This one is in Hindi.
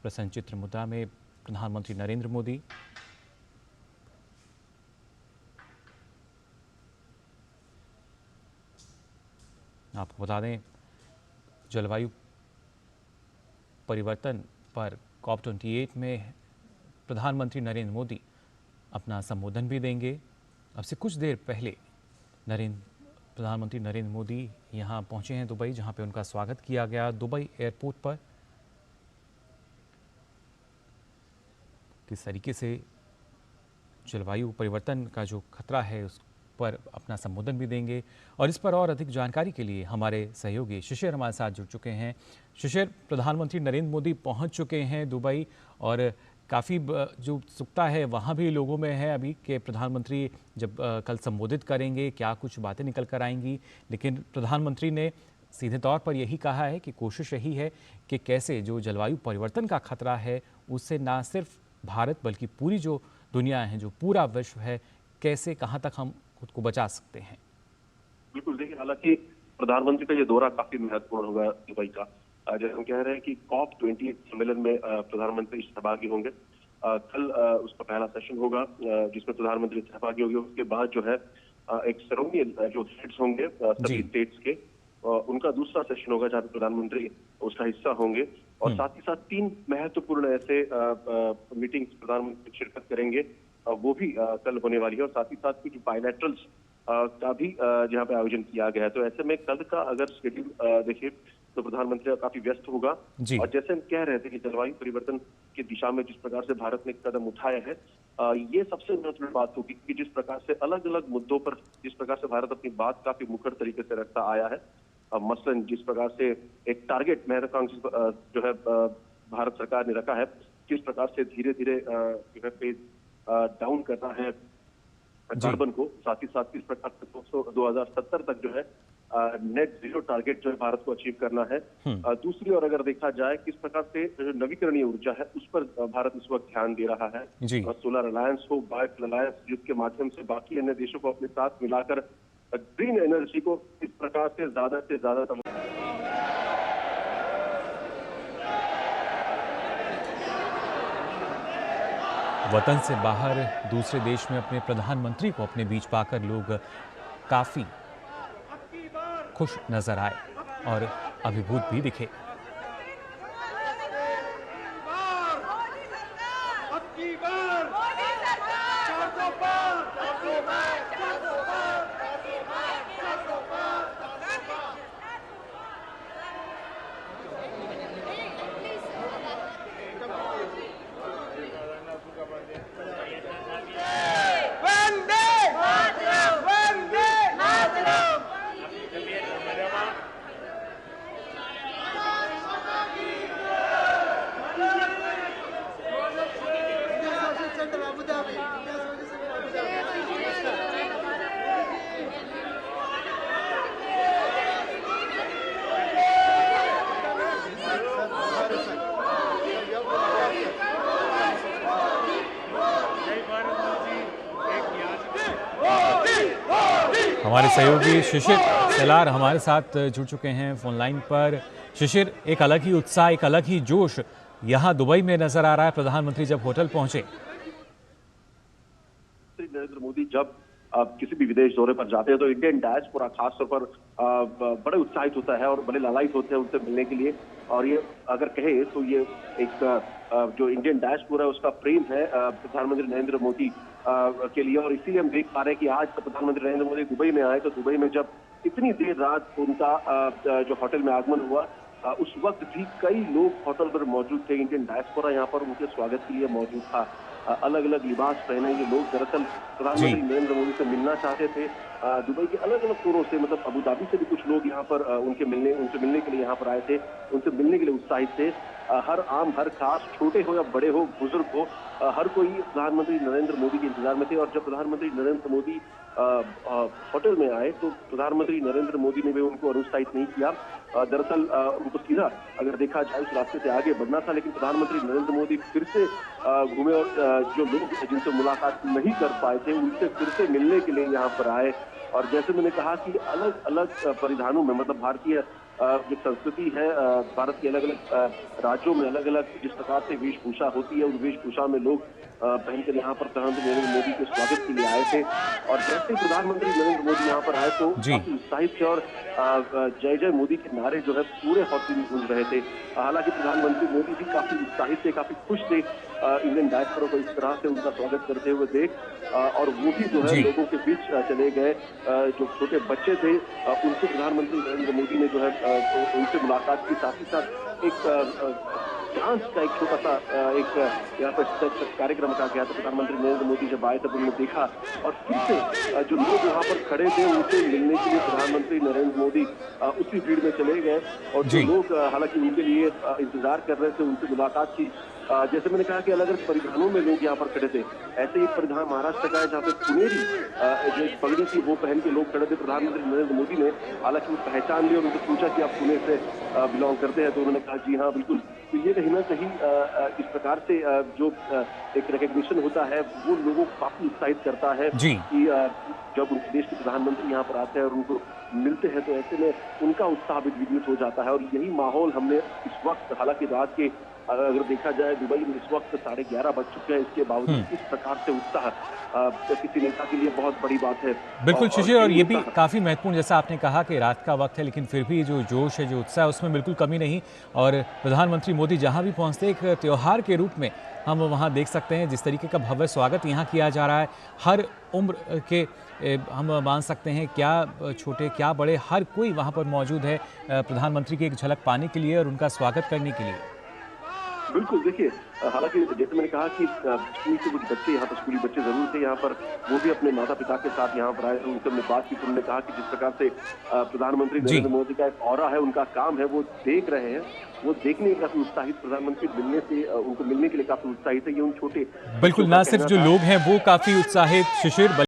प्रसन्नचित्र मुद्रा में प्रधानमंत्री नरेंद्र मोदी। आपको बता दें, जलवायु परिवर्तन पर COP28 में प्रधानमंत्री नरेंद्र मोदी अपना संबोधन भी देंगे। अब से कुछ देर पहले प्रधानमंत्री नरेंद्र मोदी यहां पहुंचे हैं दुबई, जहां पे उनका स्वागत किया गया दुबई एयरपोर्ट पर। किस तरीके से जलवायु परिवर्तन का जो खतरा है उस पर अपना संबोधन भी देंगे, और इस पर और अधिक जानकारी के लिए हमारे सहयोगी शिशिर हमारे साथ जुड़ चुके हैं। शिशिर, प्रधानमंत्री नरेंद्र मोदी पहुंच चुके हैं दुबई, और काफ़ी जो उत्सुकता है वहाँ भी लोगों में है अभी कि प्रधानमंत्री जब कल संबोधित करेंगे क्या कुछ बातें निकल कर आएंगी। लेकिन प्रधानमंत्री ने सीधे तौर पर यही कहा है कि कोशिश यही है कि कैसे जो जलवायु परिवर्तन का खतरा है उससे ना सिर्फ भारत बल्कि पूरी जो दुनिया है, जो पूरा विश्व है, कैसे कहाँ तक हम खुद को बचा सकते हैं। बिल्कुल, देखिए, हालांकि प्रधानमंत्री का ये दौरा काफी महत्वपूर्ण होगा दुबई का। जैसे हम कह रहे हैं कि COP28 सम्मेलन में प्रधानमंत्री सहभागी होंगे। कल उसका पहला सेशन होगा जिसमें प्रधानमंत्री सहभागी होंगे। उसके बाद जो है एक सेरेमोनियल जो हेड्स होंगे सभी स्टेट्स के, उनका दूसरा सेशन होगा जहाँ पे प्रधानमंत्री उसका हिस्सा होंगे। और साथ ही साथ 3 महत्वपूर्ण ऐसे मीटिंग्स प्रधानमंत्री शिरकत करेंगे, वो भी कल होने वाली है। और साथ ही साथ कुछ बायलैटरल्स का भी यहाँ पे आयोजन किया गया है। तो ऐसे में कल का अगर शेड्यूल देखिए तो प्रधानमंत्री काफी व्यस्त होगा। और जैसे हम कह रहे थे कि जलवायु परिवर्तन की दिशा में जिस प्रकार से भारत ने कदम उठाए हैं, ये सबसे महत्वपूर्ण बात होगी कि जिस प्रकार से अलग अलग मुद्दों पर जिस प्रकार से भारत अपनी बात काफी मुखर तरीके से रखता आया है। मसलन जिस प्रकार से एक टारगेट महत्वाकांक्षी जो है भारत सरकार ने रखा है, किस प्रकार से धीरे धीरे जो है पेज डाउन करना है कार्बन को, साथ ही साथ किस प्रकार से 2070 तक जो है नेट जीरो टारगेट जो है भारत को अचीव करना है। दूसरी ओर अगर देखा जाए किस प्रकार से जो नवीकरणीय ऊर्जा है उस पर भारत इस वक्त ध्यान दे रहा है। सोलर अलायंस हो, बायोफ्यूल अलायंस, जिसके माध्यम से बाकी अन्य देशों को अपने साथ मिलाकर ग्रीन एनर्जी को इस प्रकार से ज्यादा वतन से बाहर दूसरे देश में अपने प्रधानमंत्री को अपने बीच पाकर लोग काफी खुश नजर आए और अभिभूत भी दिखे। हमारे सहयोगी शिशिर सेलार हमारे साथ जुड़ चुके हैं फोन लाइन पर। शिशिर, एक अलग ही उत्साह, एक अलग ही जोश यहां दुबई में नजर आ रहा है प्रधानमंत्री जब होटल पहुंचे। नरेंद्र मोदी जब किसी भी विदेश दौरे पर जाते हैं तो इंडियन डायस्पोरा खासतौर पर बड़े उत्साहित होता है और बड़े लालायित होते हैं उनसे मिलने के लिए। और ये अगर कहे तो ये एक जो इंडियन डायस्पोरा है उसका प्रेम है प्रधानमंत्री नरेंद्र मोदी के लिए। और इसीलिए हम देख पा रहे हैं कि आज प्रधानमंत्री नरेंद्र मोदी दुबई में आए तो दुबई में जब इतनी देर रात उनका जो होटल में आगमन हुआ, उस वक्त भी कई लोग होटल पर मौजूद थे। इंडियन डायस्पोरा यहाँ पर उनके स्वागत के लिए मौजूद था। अलग अलग लिबास पहने ये लोग दरअसल प्रधानमंत्री नरेंद्र मोदी से मिलना चाहते थे। दुबई के अलग अलग कोनों से, मतलब अबू धाबी से भी कुछ लोग यहाँ पर उनसे मिलने के लिए यहाँ पर आए थे, उनसे मिलने के लिए उत्साहित थे। हर आम, हर खास, छोटे हो या बड़े हो, बुजुर्ग हो, हर कोई प्रधानमंत्री नरेंद्र मोदी के इंतजार में थे। और जब प्रधानमंत्री नरेंद्र मोदी होटल में आए तो प्रधानमंत्री नरेंद्र मोदी ने भी उनको अनुत्साहित नहीं किया। दरअसल उनको सीधा अगर देखा जाए उस रास्ते से आगे बढ़ना था, लेकिन प्रधानमंत्री नरेंद्र मोदी फिर से घूमे और जो लोग जिनसे मुलाकात नहीं कर पाए थे उनसे फिर से मिलने के लिए यहाँ पर आए। और जैसे मैंने कहा कि अलग अलग परिधानों में, मतलब भारतीय जो संस्कृति है भारत के अलग अलग राज्यों में अलग अलग जिस प्रकार से वेशभूषा होती है, उन वेशभूषा में लोग पहनकर यहाँ पर प्रधानमंत्री नरेंद्र मोदी के स्वागत के लिए आए थे। और जैसे प्रधानमंत्री नरेंद्र मोदी यहाँ पर आए तो काफी उत्साहित थे और जय जय मोदी के नारे जो है पूरे हौसले में गूंज रहे थे। हालांकि प्रधानमंत्री मोदी भी काफी उत्साहित थे, काफी खुश थे इंडियन डायस्पोरा को इस तरह से उनका स्वागत करते हुए देख। और वो भी जो है लोगों के बीच चले गए। जो छोटे बच्चे थे उनसे प्रधानमंत्री नरेंद्र मोदी ने जो है उनसे मुलाकात की, साथ ही साथ एक डांस का एक छोटा सा एक यहाँ पर कार्यक्रम रखा गया था। प्रधानमंत्री नरेंद्र मोदी जब आए तब उन्होंने देखा और फिर से जो लोग वहाँ पर खड़े थे उनसे मिलने के लिए प्रधानमंत्री नरेंद्र मोदी उसी भीड़ में चले गए। और जो लोग हालांकि उनके लिए इंतजार कर रहे थे उनसे मुलाकात की। जैसे मैंने कहा कि अलग अलग परिधानों में लोग यहाँ पर खड़े थे। ऐसे ही एक परिधान महाराष्ट्र का है जहाँ पे पुनेरी जो एक पगड़ी थी वो पहन के लोग खड़े थे। प्रधानमंत्री नरेंद्र मोदी ने हालांकि वो पहचान ली और उनसे पूछा कि आप पुणे से बिलोंग करते हैं, तो उन्होंने कहा जी हाँ बिल्कुल। तो ये कहीं ना कहीं इस प्रकार से जो एक रिकग्निशन होता है वो लोगों को काफी उत्साहित करता है कि जब उनके देश के प्रधानमंत्री यहाँ पर आते हैं और उनको मिलते हैं तो ऐसे में उनका उत्साह भी द्विगुणित हो जाता है। और यही माहौल हमने इस वक्त, हालांकि रात के अगर देखा जाए दुबई में इस वक्त 11:30 बज चुके हैं, इसके बावजूद इस प्रकार से उत्साह किसी नेता के लिए बहुत बड़ी बात है। बिल्कुल शिशिर, और ये भी काफ़ी महत्वपूर्ण, जैसा आपने कहा कि रात का वक्त है लेकिन फिर भी जो जोश है, जो उत्साह है उसमें बिल्कुल कमी नहीं। और प्रधानमंत्री मोदी जहाँ भी पहुँचते एक त्यौहार के रूप में हम वहाँ देख सकते हैं जिस तरीके का भव्य स्वागत यहाँ किया जा रहा है। हर उम्र के हम मान सकते हैं, क्या छोटे क्या बड़े, हर कोई वहाँ पर मौजूद है प्रधानमंत्री की एक झलक पाने के लिए और उनका स्वागत करने के लिए। बिल्कुल, देखिए हालांकि जैसे मैंने कहा कि स्कूल के कुछ बच्चे यहाँ पर, स्कूली बच्चे जरूर थे यहाँ पर, वो भी अपने माता पिता के साथ यहाँ पर आए थे। उनसे हमने बात की तो उन्होंने कहा कि जिस प्रकार से प्रधानमंत्री नरेंद्र मोदी का एक ऑरा है, उनका काम है, वो देख रहे हैं, वो देखने के लिए काफी उत्साहित, प्रधानमंत्री मिलने से उनको मिलने के लिए काफी उत्साहित है। ये उन छोटे बिल्कुल, ना सिर्फ जो लोग हैं वो काफी उत्साहित शिशिर